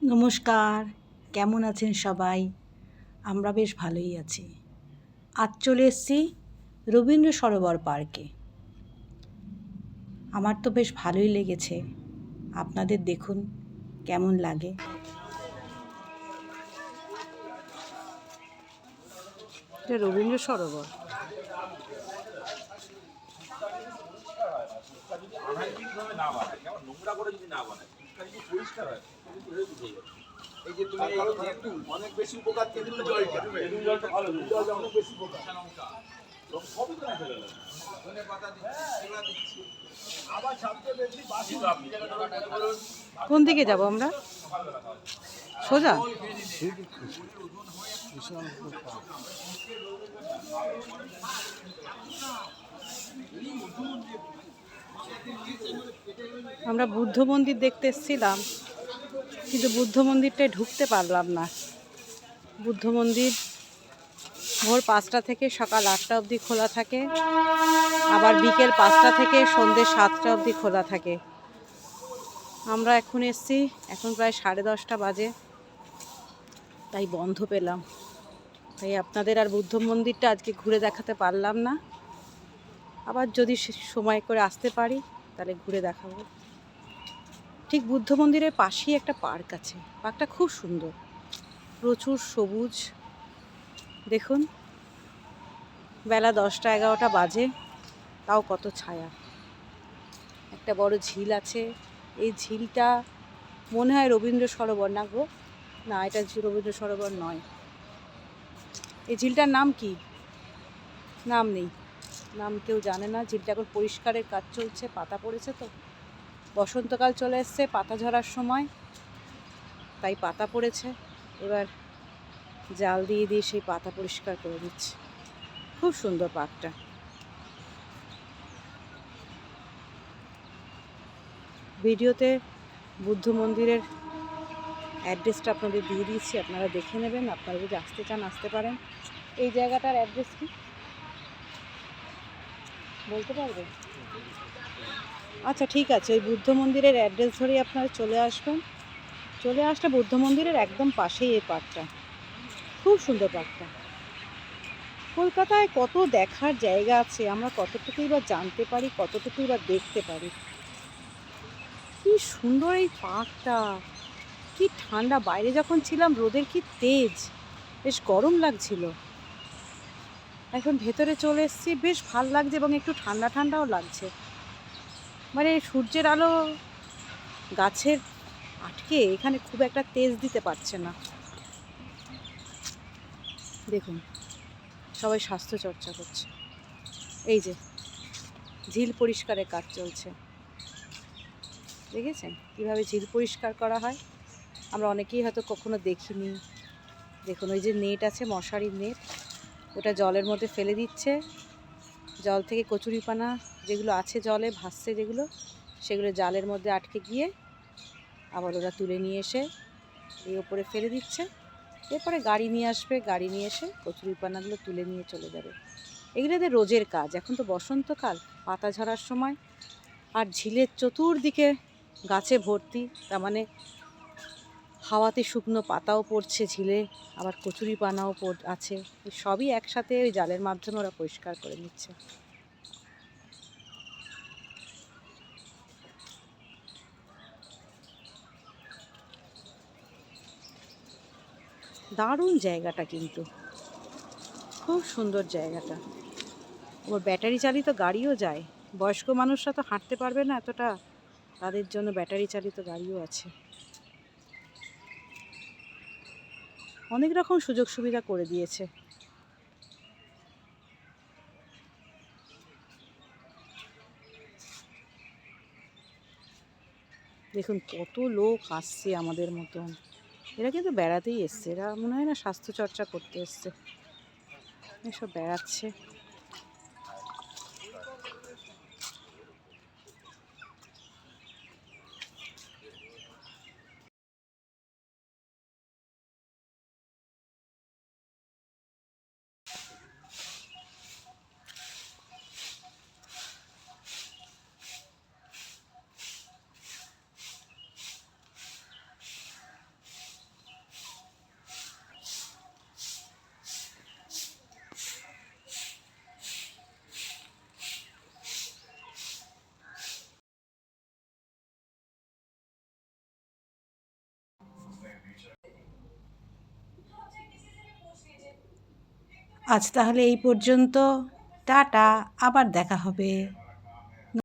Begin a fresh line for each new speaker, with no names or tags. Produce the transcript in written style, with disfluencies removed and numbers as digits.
নমস্কার, কেমন আছেন সবাই? আমরা বেশ ভালোই আছি। আজ চলে এসেছি রবীন্দ্র সরোবর পার্কে। আমার তো বেশ ভালোই লেগেছে। আপনাদের দেখুন কেমন লাগে। এটা রবীন্দ্র সরোবর।
এই যে তুমি একটু অনেক বেশি উপকার কে দিলে জলটা জলটা ভালো জলটা অনেক বেশি উপকার সবই তো না ফেলে ধনে পাতা দিচ্ছি সেবা দিচ্ছি আবার সবচেয়ে বেশি বাসি আপনি
কোন দিকে যাব আমরা? সোজা? আমরা বুদ্ধ মন্দির দেখতে এসেছিলাম, কিন্তু বুদ্ধ মন্দিরটায় ঢুকতে পারলাম না। বুদ্ধ মন্দির ভোর 5টা থেকে সকাল 8টা অবধি খোলা থাকে, আবার বিকেল 5টা থেকে সন্ধ্যে 7টা অবধি খোলা থাকে। আমরা এখন এসছি, এখন প্রায় 10:30 বাজে, তাই বন্ধ পেলাম। তাই আপনাদের আর বুদ্ধ মন্দিরটা আজকে ঘুরে দেখাতে পারলাম না। আবার যদি সময় করে আসতে পারি তাহলে ঘুরে দেখাবো। ঠিক বুদ্ধ মন্দিরের পাশেই একটা পার্ক আছে। পার্কটা খুব সুন্দর, প্রচুর সবুজ। দেখুন, বেলা 10টা-11টা বাজে, তাও কত ছায়া। একটা বড় ঝিল আছে। এই ঝিলটা মনে হয় রবীন্দ্র সরোবর না গো? না, এটা রবীন্দ্র সরোবর নয়। এই ঝিলটার নাম কি? নাম নেই, নাম কেউ জানে না। ঝিলটা এখন পরিষ্কারের কাজ চলছে, পাতা পড়েছে তো। বসন্তকাল চলে এসছে, পাতা ঝরার সময়, তাই পাতা পড়েছে। এবার জাল দিয়ে দিয়ে সেই পাতা পরিষ্কার করে দিচ্ছে। খুব সুন্দর পার্কটা। ভিডিওতে বুদ্ধ মন্দিরের অ্যাড্রেসটা আপনাদের দিয়ে দিয়েছি, আপনারা দেখে নেবেন। আপনারা যদি আসতে চান আসতে পারেন। এই জায়গাটার অ্যাড্রেস কি বলতে পারবেন? আচ্ছা, ঠিক আছে, ওই বুদ্ধ মন্দিরের অ্যাড্রেস ধরেই আপনারা চলে আসবেন। চলে আসলে বুদ্ধ মন্দিরের একদম পাশেই এই পার্কটা। খুব সুন্দর পার্কটা। কলকাতায় কত দেখার জায়গা আছে, আমরা কতটুকুই বা জানতে পারি, কতটুকুই বা দেখতে পারি। কি সুন্দর এই পার্কটা, কি ঠান্ডা। বাইরে যখন ছিলাম রোদের কি তেজ, বেশ গরম লাগছিল। এখন ভেতরে চলে এসেছি, বেশ ভাল লাগছে এবং একটু ঠান্ডা ঠান্ডাও লাগছে। মানে সূর্যের আলো গাছের আটকে এখানে খুব একটা তেজ দিতে পারছে না। দেখুন, সবাই স্বাস্থ্য চর্চা করছে। এই যে ঝিল পরিষ্কারের কাজ চলছে, দেখেছেন কীভাবে ঝিল পরিষ্কার করা হয়? আমরা অনেকেই হয়তো কখনো দেখিনি। দেখুন, ওই যে নেট আছে, মশারির নেট, ওটা জলের মধ্যে ফেলে দিচ্ছে। জল থেকে কচুরিপানা যেগুলো আছে জলে ভাসছে, যেগুলো, সেগুলো জালের মধ্যে আটকে গিয়ে আবার ওরা তুলে নিয়ে এসে এই ওপরে ফেলে দিচ্ছে। এরপরে গাড়ি নিয়ে আসবে, গাড়ি নিয়ে এসে কচুরিপানাগুলো তুলে নিয়ে চলে যাবে। এগুলো এদের রোজের কাজ। এখন তো বসন্তকাল, পাতা ঝরার সময়, আর ঝিলের চতুর্দিকে গাছে ভর্তি, তার মানে হাওয়াতে শুকনো পাতাও পড়ছে ঝিলে, আবার কচুরিপানাও আছে। সবই একসাথে ওই জালের মাধ্যমে ওরা পরিষ্কার করে নিচ্ছে। দারুণ জায়গাটা, কিন্তু খুব সুন্দর জায়গাটা। ওর ব্যাটারি চালিত গাড়িও যায়। বয়স্ক মানুষরা তো হাঁটতে পারবে না এতটা, তাদের জন্য ব্যাটারি চালিত গাড়িও আছে। অনেক রকম সুযোগ সুবিধা করে দিয়েছে। দেখুন কত লোক আসছে আমাদের মতন। এরা কিন্তু বেড়াতেই এসছে, এরা মনে হয় না স্বাস্থ্যচর্চা করতে এসছে, এসব বেড়াচ্ছে। আজ তাহলে এই পর্যন্ত। টাটা, আবার দেখা হবে।